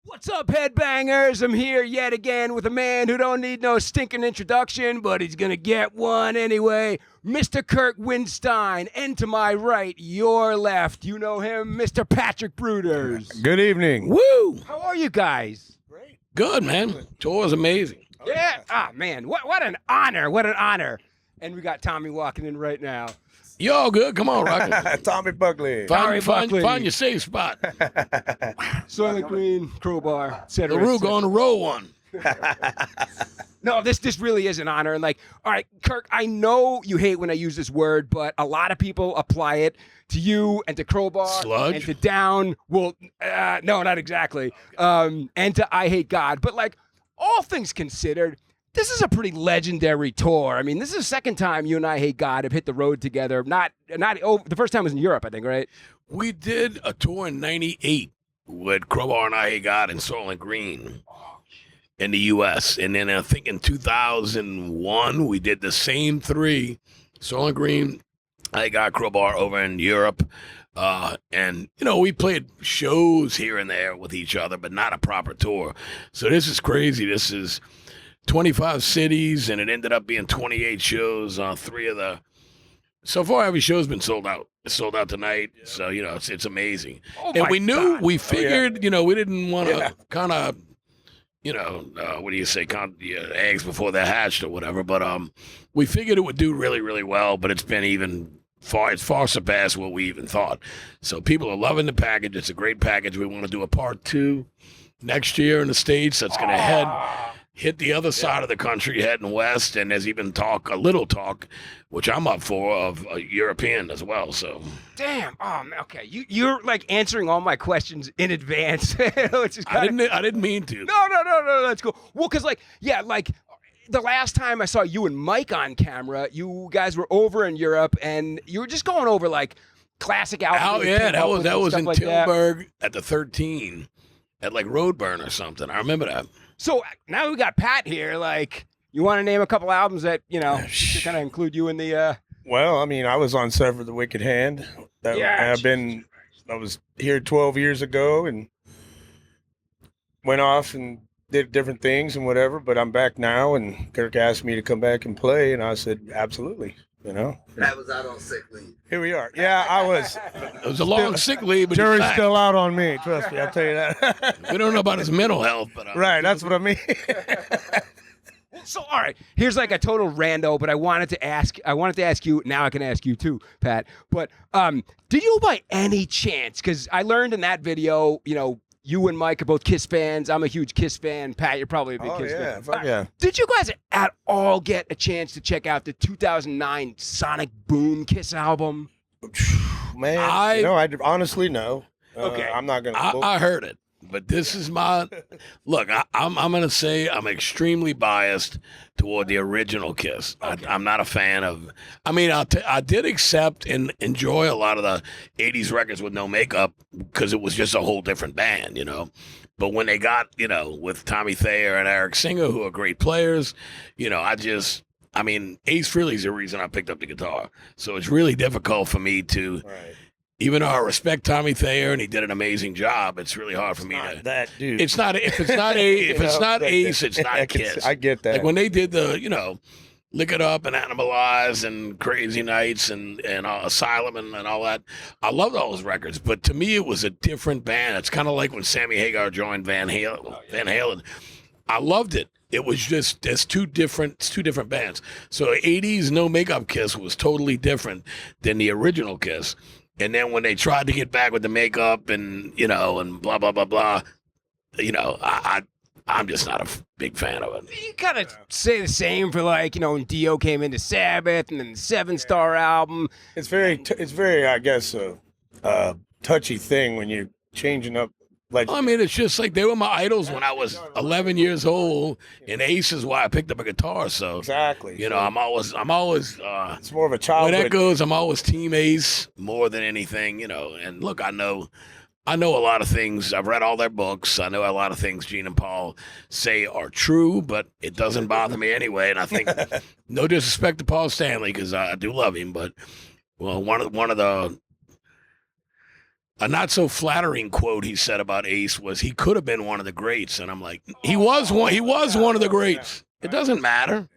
What's up, headbangers? I'm here yet again with a man who don't need no stinking introduction, but he's gonna get one anyway. Mr. Kirk Windstein, and to my right, your left, you know him, Mr. Patrick Bruders. Good evening. Woo! How are you guys? Great. Good, man. Tour was amazing. Yeah. Ah, man, what an honor! What an honor! And we got Tommy walking in right now. You all good? Come on, Rocket. Tommy Buckley. Find your safe spot. Soylent Green, Crowbar, etc. The Rook on the roll one. No, this really is an honor. And like, all right, Kirk, I know you hate when I use this word, but a lot of people apply it to you and to Crowbar Sludge? and to Down. Well, no, not exactly. And to Eyehategod. But like, all things considered, this is a pretty legendary tour. I mean, this is the second time you and Eyehategod have hit the road together. The first time was in Europe, I think, right? We did a tour in '98 with Crowbar and Eyehategod and Soylent Green in the U.S. And then I think in 2001, we did the same three, Soylent Green, Eyehategod, Crowbar over in Europe. And, you know, we played shows here and there with each other, but not a proper tour. So this is crazy. This is 25 cities, and it ended up being 28 shows on three of the. So far, every show's been sold out. It's sold out tonight, so you know it's amazing. Oh and my we knew, God. we figured, you know, we didn't want to Yeah. kind of, you know, what do you say, eggs before they're hatched or whatever. But we figured it would do really, really well. But it's been it's far surpassed what we even thought. So people are loving the package. It's a great package. We want to do a part 2 next year in the States. That's going to hit the other side of the country, heading west, and there's even a little talk, which I'm up for, of a European as well. So, Damn. Oh, man, okay. You're like answering all my questions in advance. Which is I didn't mean to. No, that's cool. Well, because like, yeah, like the last time I saw you and Mike on camera, you guys were over in Europe, and you were just going over like classic albums. Oh yeah, that was in like that. Tilburg at the 13 at like Roadburn or something. I remember that. So now we got Pat here. Like, you want to name a couple albums that to kind of include you in the? Well, I mean, I was on Sever the Wicked Hand. I was here 12 years ago and went off and did different things and whatever, but I'm back now, and Kirk asked me to come back and play, and I said, absolutely, you know. Pat was out on sick leave. Here we are. Yeah, I was. It was a long sick leave, but Jury's he's back. still out on me, trust me, I'll tell you that. We don't know about his mental health, but Right, that's what I mean. So all right, here's like a total rando, but I wanted to ask you. Now I can ask you too, Pat. But did you by any chance? Because I learned in that video, you and Mike are both Kiss fans. I'm a huge Kiss fan. Pat, you're probably a big Kiss fan. Fuck yeah. Did you guys at all get a chance to check out the 2009 Sonic Boom Kiss album? Man, I honestly no. Okay. I'm not gonna. I heard it. But this is my look. I'm going to say I'm extremely biased toward the original Kiss. Okay. I'm not a fan of. I mean, I did accept and enjoy a lot of the '80s records with no makeup because it was just a whole different band, you know. But when they got, with Tommy Thayer and Eric Singer, who are great players, Ace Frehley's the reason I picked up the guitar. So it's really difficult for me to. Right. Even though I respect Tommy Thayer and he did an amazing job, it's really hard for me to. That dude. It's not if it's not Ace, it's not Kiss. I get that. Like when they did the Lick It Up and Animalize and Crazy Nights and Asylum and all that, I loved all those records. But to me, it was a different band. It's kind of like when Sammy Hagar joined Van Halen. I loved it. It was just it's two different bands. So '80s no makeup Kiss was totally different than the original Kiss. And then when they tried to get back with the makeup and, and blah, blah, blah, blah, I'm just not a big fan of it. You kind of say the same for like, when Dio came into Sabbath and then the 7-Star album. It's very, I guess, touchy thing when you're changing up. Like, I mean, it's just like they were my idols when I was 11 years old, and Ace is why I picked up a guitar. So exactly. I'm always. It's more of a childhood. Where that goes, I'm always Team Ace more than anything, And look, I know a lot of things. I've read all their books. I know a lot of things Gene and Paul say are true, but it doesn't bother me anyway. And I think, no disrespect to Paul Stanley, because I do love him, but one of the a not so flattering quote he said about Ace was he could have been one of the greats, and I'm like, he was one. He was one of the greats. It doesn't matter.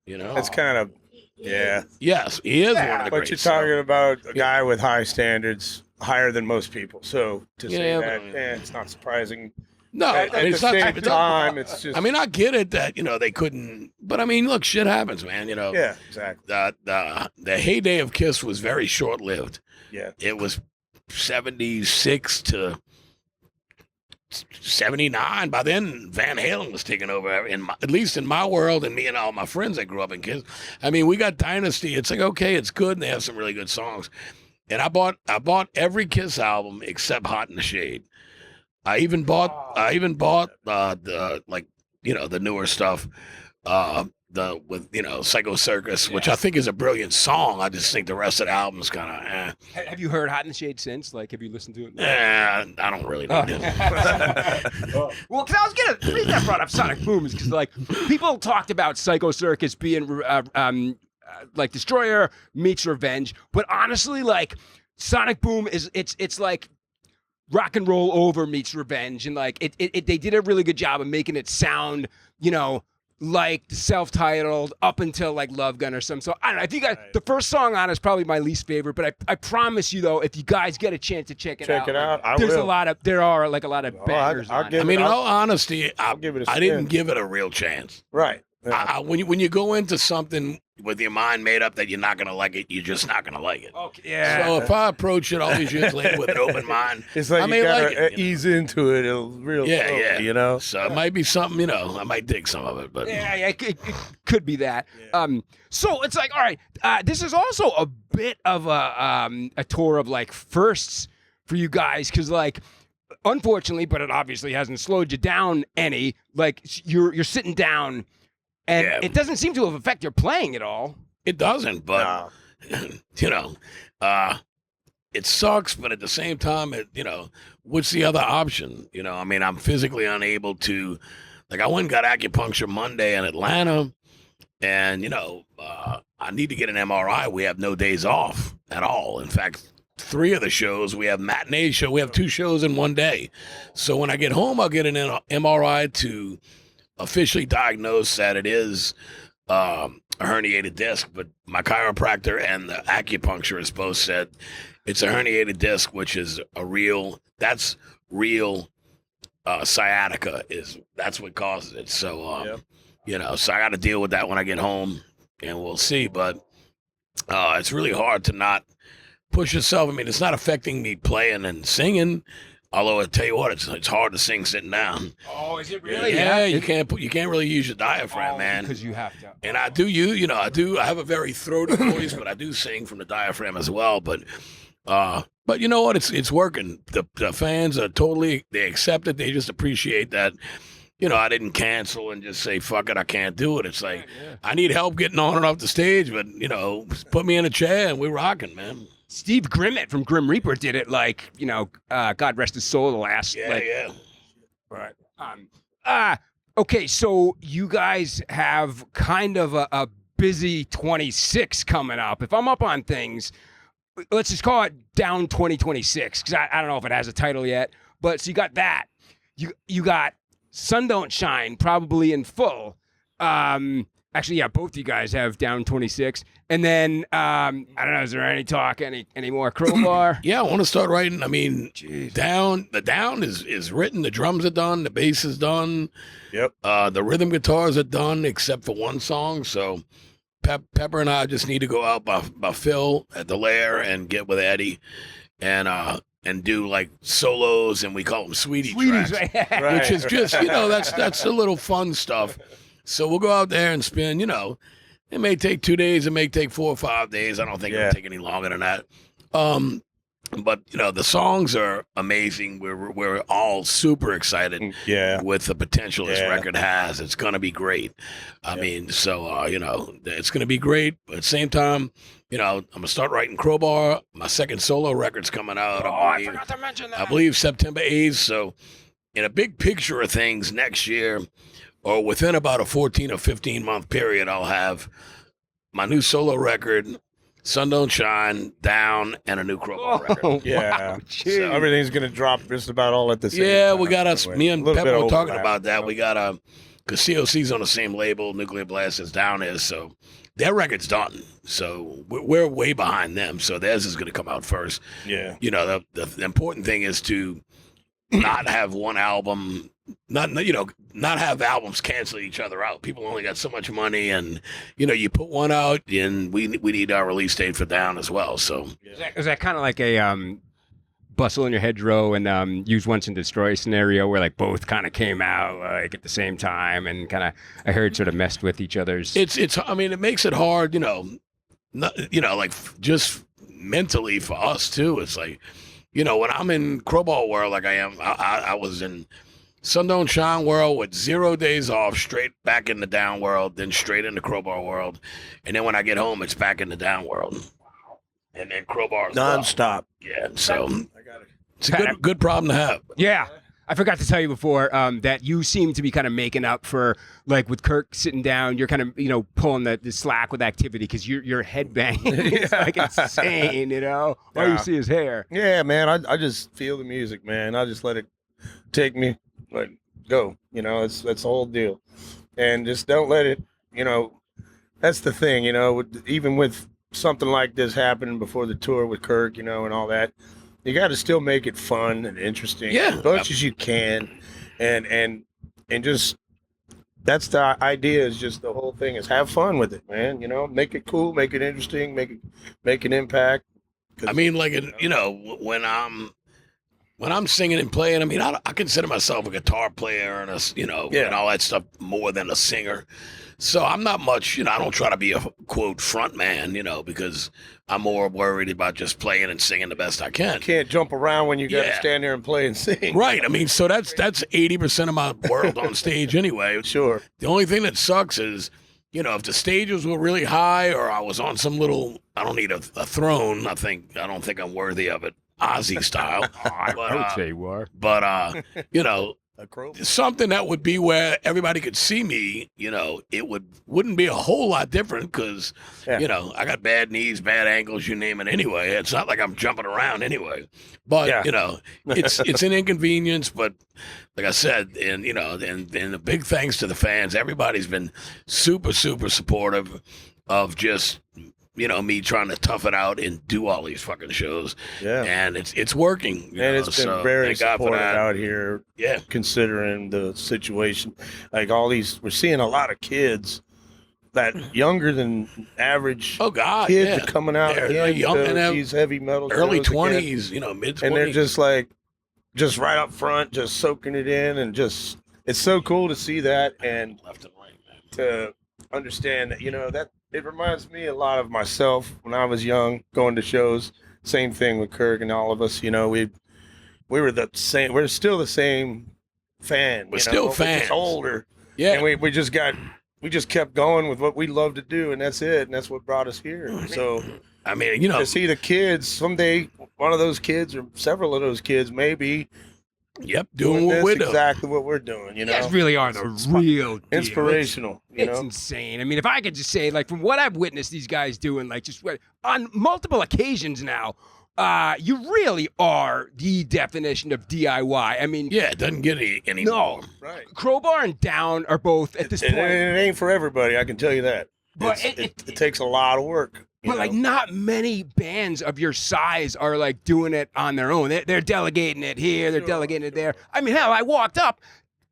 You know, It's kind of, yes, he is one of the but greats. you're talking about a guy with high standards, higher than most people. So to say that, it's not surprising. No, At it's the not. same time, it's just. I mean, I get it that they couldn't, but I mean, look, shit happens, man. Yeah, exactly. The heyday of Kiss was very short lived. Yeah, it was 76 to 79. By then, Van Halen was taking over, at least in my world, and me and all my friends that grew up in Kiss. I mean, we got Dynasty. It's like, okay, it's good, and they have some really good songs. And I bought every Kiss album except Hot in the Shade. I even bought the newer stuff, with Psycho Circus, which I think is a brilliant song. I just think the rest of the album's kind of Have you heard Hot in the Shade since? Like, have you listened to it? I don't really know. Well, because I was gonna, the reason I brought up Sonic Boom is because like people talked about Psycho Circus being like Destroyer meets Revenge, but honestly, like Sonic Boom is it's like Rock and Roll Over meets Revenge, and like it they did a really good job of making it sound, like the self-titled up until like Love Gun or something. So I don't know if you guys, the first song on it is probably my least favorite, but I promise you though, if you guys get a chance to check it out, there are a lot of bangers. In all honesty, I'll give it a spin. I didn't give it a real chance. Right. Yeah. When you go into something with your mind made up that you're not gonna like it, you're just not gonna like it. Okay. Yeah. So if I approach it all these years later with an open mind, it's like I may gotta like it, ease into it real slowly, So it might be something, I might dig some of it, but it could be that. Yeah. So it's like, all right, this is also a bit of a tour of like firsts for you guys, because like, unfortunately, but it obviously hasn't slowed you down any. Like you're sitting down. And it doesn't seem to have affected your playing at all. It doesn't, but it sucks. But at the same time, what's the other option? I'm physically unable to. Like I went and got acupuncture Monday in Atlanta, and I need to get an MRI. We have no days off at all. In fact, 3 of the shows we have matinee show. We have 2 shows in one day. So when I get home, I'll get an MRI to officially diagnosed that it is a herniated disc, but my chiropractor and the acupuncturist both said it's a herniated disc, which is real sciatica that's what causes it. So, so I got to deal with that when I get home, and we'll see. But it's really hard to not push yourself. I mean, it's not affecting me playing and singing. Although I tell you what, it's hard to sing sitting down. Oh, is it really? Yeah, you can't really use your diaphragm, man. Because you have to. And I have a very throaty voice, but I do sing from the diaphragm as well. But you know what? It's working. The fans are they accept it. They just appreciate that. I didn't cancel and just say fuck it, I can't do it. It's like I need help getting on and off the stage, but put me in a chair and we're rocking, man. Steve Grimmett from Grim Reaper did it like, God rest his soul, the last. Right. Okay, so you guys have kind of a busy 26 coming up. If I'm up on things, let's just call it Down 2026, because I don't know if it has a title yet. But so you got that. You got Sun Don't Shine probably in full. Actually, yeah, both of you guys have Down 26. And then, I don't know, is there any talk, any more Crowbar? Yeah, I want to start writing. I mean, the Down is written. The drums are done. The bass is done. Yep. The rhythm guitars are done, except for one song. So Pepper and I just need to go out by Phil at the Lair and get with Eddie and do like solos, and we call them sweetie tracks, right. Which is just, that's the little fun stuff. So we'll go out there and spend, it may take 2 days. It may take 4 or 5 days. I don't think it'll take any longer than that. But, the songs are amazing. We're all super excited with the potential this record has. It's going to be great. I mean, so, it's going to be great. But at the same time, I'm going to start writing Crowbar. My second solo record's coming out. I forgot to mention that. I believe September 8th. So in a big picture of things next year, or within about a 14 or 15 month period, I'll have my new solo record, Sun Don't Shine, Down, and a new Crowbar record. Yeah. Wow, So everything's gonna drop just about all at the same Yeah, time. we got us. Me and A little Pepper bit were talking overlap, about that. you know? We got because COC's on the same label, Nuclear Blast is Down is, so their record's done. So we're way behind them. So theirs is going to come out first. Yeah. You know, the important thing is to not have one album, not have albums cancel each other out. People only got so much money, and you put one out, and we need our release date for Down as well. So Is that kind of like a bustle in your hedgerow and use once and destroy scenario where like both kind of came out like at the same time and kind of I heard sort of messed with each other's. it's I mean, it makes it hard, just mentally for us too. It's like, when I'm in Crowbar world, like I am, I was in Sun Don't Shine world with 0 days off, straight back in the Down world, then straight into Crowbar world, and then when I get home, it's back in the Down world, and then Crowbar Non-stop. Yeah, so I got it. it's a good problem to have. Yeah. I forgot to tell you before that you seem to be kind of making up for, like with Kirk sitting down, you're kind of, pulling the slack with activity because you're headbanging. It's like insane, All you see is hair. Yeah, man. I just feel the music, man. I just let it take me, go. That's the whole deal. And just don't let it, that's the thing, even with something like this happening before the tour with Kirk, and all that. You got to still make it fun and interesting, as much as you can, and just that's the idea. Is just the whole thing is have fun with it, man. Make it cool, make it interesting, make an impact. I mean, when I'm singing and playing, I mean, I consider myself a guitar player and and all that stuff more than a singer. So I'm not much, I don't try to be a quote front man, because I'm more worried about just playing and singing the best I can. You can't jump around when you got to stand there and play and sing. Right. I mean, so that's 80% of my world on stage anyway. Sure. The only thing that sucks is, if the stages were really high or I was on some little, I don't need a throne. I don't think I'm worthy of it, Ozzy style. I would say you are. But, something that would be where everybody could see me, it wouldn't be a whole lot different because, I got bad knees, bad ankles, you name it anyway. It's not like I'm jumping around anyway. But, it's an inconvenience. But like I said, and a big thanks to the fans. Everybody's been super, super supportive of just me trying to tough it out and do all these fucking shows. Yeah. And it's working. And it's been very supportive out here. Yeah. Considering the situation. Like we're seeing a lot of kids that younger than average kids are coming out. They're young and these heavy metal early shows 20s, mid 20s. And they're just right up front, just soaking it in and it's so cool to see that and left and right, man. To understand that, that it reminds me a lot of myself when I was young, going to shows. Same thing with Kirk and all of us. We were the same. We're still the same fan. We're still fans. Just older. Yeah. And we just kept going with what we love to do, and that's it. And that's what brought us here. So, I mean, to see the kids someday, one of those kids or several of those kids, maybe. Yep, doing what we're doing. Exactly what we're doing, You guys really are the real deal. Inspirational, It's insane. I mean, if I could just say, like, from what I've witnessed these guys doing, like, just on multiple occasions now, you really are the definition of DIY. I mean, it doesn't get any more. Right. Crowbar and Down are both at this point. It ain't for everybody, I can tell you that. But it takes a lot of work. But like not many bands of your size are like doing it on their own. They're delegating it here, they're delegating it there. I mean, hell, I walked up.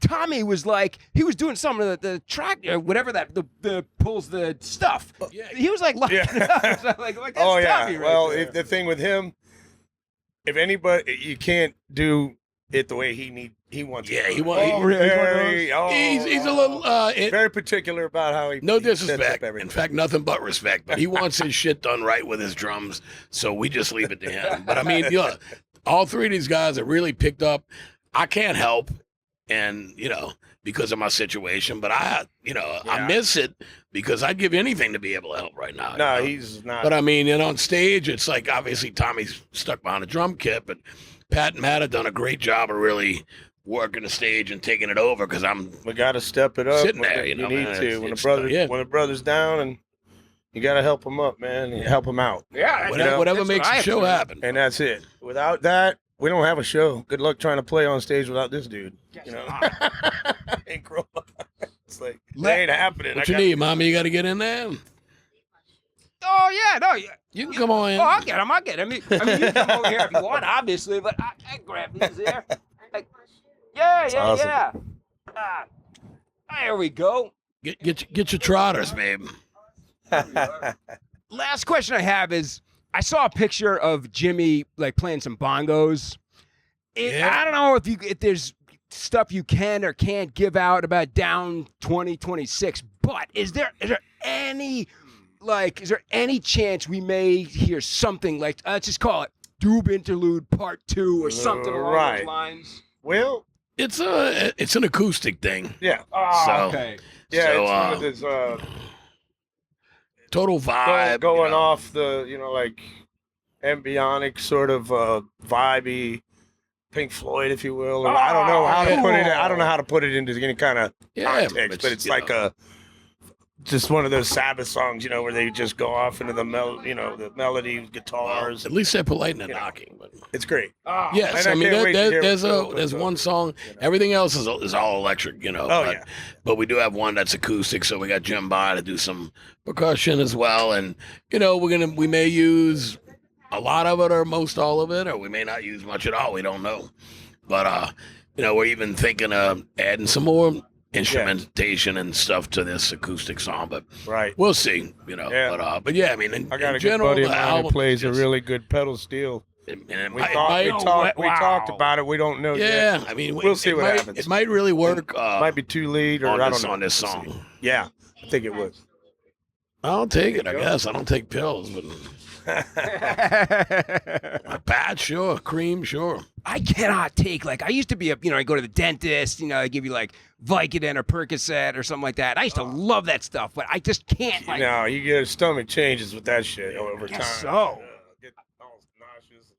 Tommy was like, he was doing some of the track, whatever that the pulls the stuff. Yeah. He was like, locking it up. So like that's oh yeah. Tommy right well, there. the thing with him, if anybody, you can't do it the way he wants. Yeah, it. he wants. He's a little very particular about how he. No he sets disrespect. up everything. In fact, nothing but respect. But he wants his shit done right with his drums, so we just leave it to him. But I mean, all three of these guys are really picked up. I can't help, and because of my situation, but I miss it because I'd give anything to be able to help right now. No, he's not. But I mean, on stage, it's like obviously Tommy's stuck behind a drum kit, but Pat and Matt have done a great job of really working the stage and taking it over because we got to step it up. Sitting there, you need to when the brother's down, and You got to help them up, man. And help them out. Yeah, Whatever makes the show happen. And that's it. Without that, we don't have a show. Good luck trying to play on stage without this dude. You know? And Crowbar. It's like, it ain't happening. What you need, Mama? You got to get in there. Oh yeah, no, yeah. You can come on in. Oh, I'll get him. I mean, you can come over here if you want, obviously, but I grab these here. Yeah. Awesome. There we go. Get your trotters, babe. Last question I have is, I saw a picture of Jimmy like playing some bongos. I don't know if there's stuff you can or can't give out about Down 2026, but is there any chance we may hear something like, let's just call it Doob Interlude Part 2 or something along those lines? Well, it's an acoustic thing. Yeah. Okay. Yeah, so, it's one of this total vibe. Going off the, like embryonic sort of vibey Pink Floyd, if you will. Or I don't know how to put it. I don't know how to put it into any kind of context, but it's like just one of those Sabbath songs, where they just go off into the the melody, guitars. At least they're polite and knocking. But it's great. Yes, I mean there's one song. Everything else is all electric, But we do have one that's acoustic, so we got Jim Ba to do some percussion as well, and we may use a lot of it or most all of it, or we may not use much at all. We don't know, but we're even thinking of adding some more instrumentation and stuff to this acoustic song, but we'll see, but yeah, I mean, I got in a general, good buddy of the mine who album plays a really good pedal steel. We talked about it. We don't know yet. I mean, we'll see what happens. It might really work. Might be two lead, or I don't know. On this song. Yeah, I think it was. I'll take it, I guess. I don't take pills, but a patch, sure. Cream, sure. I cannot take, I used to be I go to the dentist, I give you Vicodin or Percocet or something like that. I used to love that stuff, but I just can't. No, you get a stomach changes with that shit over time. So. Get all nauseous.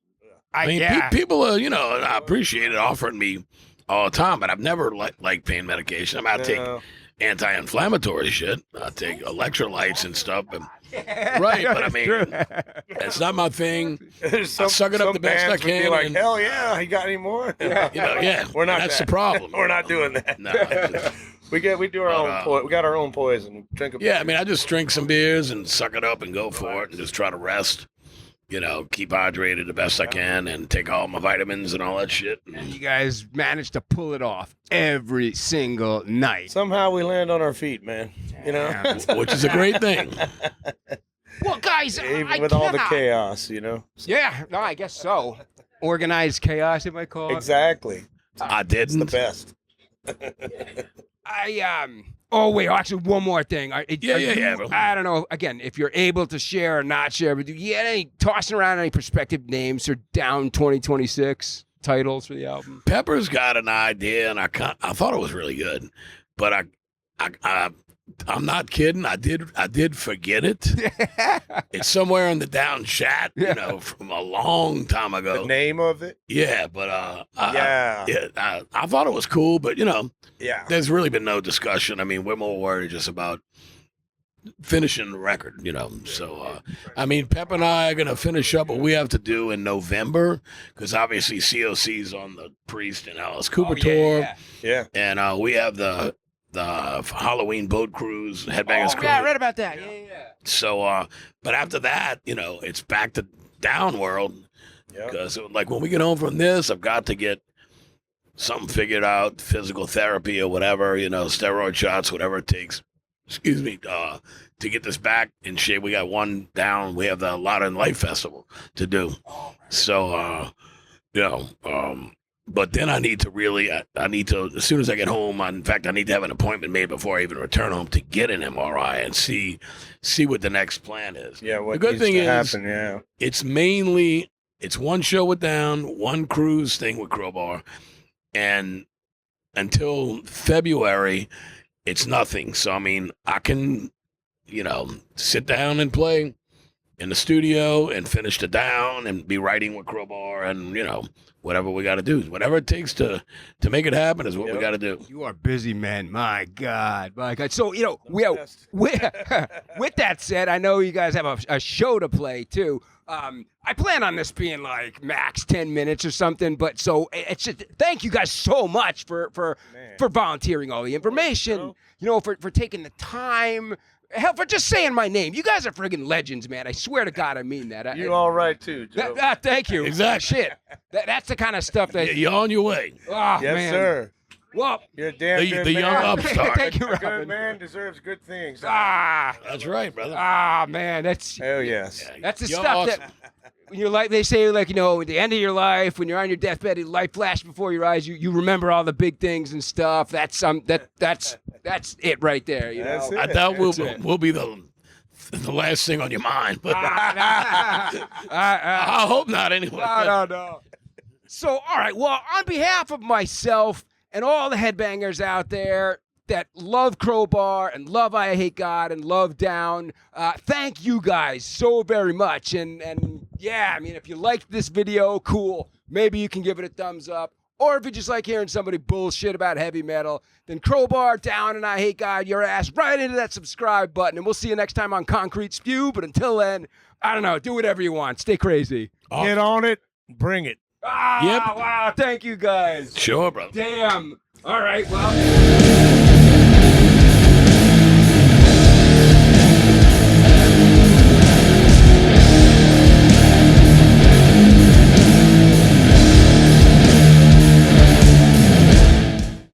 I mean, people are, I appreciate it offering me all the time, but I've never liked pain medication. I take anti-inflammatory shit. I take electrolytes and stuff. Right, but I mean, it's not my thing. I suck it up the best I can. Be like, hell yeah, you got any more? We're not. That's the problem. We're not doing that. No, we do our own. We got our own poison. Drink a I mean, I just drink some beers and suck it up and go for it and just try to rest. Keep hydrated the best I can and take all my vitamins and all that shit. And you guys managed to pull it off every single night. Somehow we land on our feet, man. Which is a great thing. Well, guys, even with all the chaos, Yeah, no, I guess so. Organized chaos, you might call it. Exactly. I didn't. It's the best. Oh wait, actually, one more thing. Yeah. I don't know. Again, if you're able to share or not share, but do you get any tossing around any prospective names for Down 2026 titles for the album? Pepper's got an idea, and I thought it was really good, but I'm not kidding. I did forget it. It's somewhere in the down chat, from a long time ago. The name of it? Yeah, but I thought it was cool, but there's really been no discussion. I mean, we're more worried just about finishing the record, So, I mean, Pep and I are gonna finish up what we have to do in November because obviously COC's on the Priest and Alice Cooper tour. Yeah. And we have the Halloween boat cruise, Headbangers cruise. Yeah, I read about that. Yeah. So, but after that, it's back to Down World. Because when we get home from this, I've got to get something figured out, physical therapy or whatever, steroid shots, whatever it takes. Excuse me, to get this back in shape. We got one down. We have the Lotta in Life Festival to do. So, but then I need to as soon as I get home, in fact, I need to have an appointment made before I even return home to get an MRI and see what the next plan is. Yeah, what the good needs thing to is, happen, it's one show with Down, one cruise thing with Crowbar, and until February, it's nothing. So, I mean, I can, sit down and play in the studio and finish it down and be writing with Crowbar and, you know, whatever we got to do. Whatever it takes to make it happen is what we got to do. You are busy, man. My God. My God. So, you know, with that said, I know you guys have a show to play, too. I plan on this being like max 10 minutes or something, but so it's just, thank you guys so much for volunteering all the information, you know, for taking the time. Hell, for just saying my name. You guys are friggin' legends, man. I swear to God, I mean that. You're all right, too, Joe. Thank you. Exactly. Shit. That's the kind of stuff that... You're on your way. Oh, yes, man. sir. Well, you're a damn good the man. young upstart. Thank you, A Robin. good man deserves good things. That's right, brother. Man, that's... Hell yes. That's the You're stuff awesome. that... When you're like, they say, like, you know, at the end of your life, when you're on your deathbed, life flashes before your eyes. You remember all the big things and stuff. That's it right there. You That's know? it. I thought we'll be the last thing on your mind, but I hope not anyway. No. So, all right. Well, on behalf of myself and all the headbangers out there that love Crowbar and love Eyehategod and love Down, thank you guys so very much. And yeah, I mean, if you liked this video, cool. Maybe you can give it a thumbs up. Or if you just like hearing somebody bullshit about heavy metal, then Crowbar, Down, and Eyehategod your ass right into that subscribe button. And we'll see you next time on Concrete Spew. But until then, I don't know. Do whatever you want. Stay crazy. Get on it. Bring it. Wow. Thank you, guys. Sure, brother. Damn. All right. Well.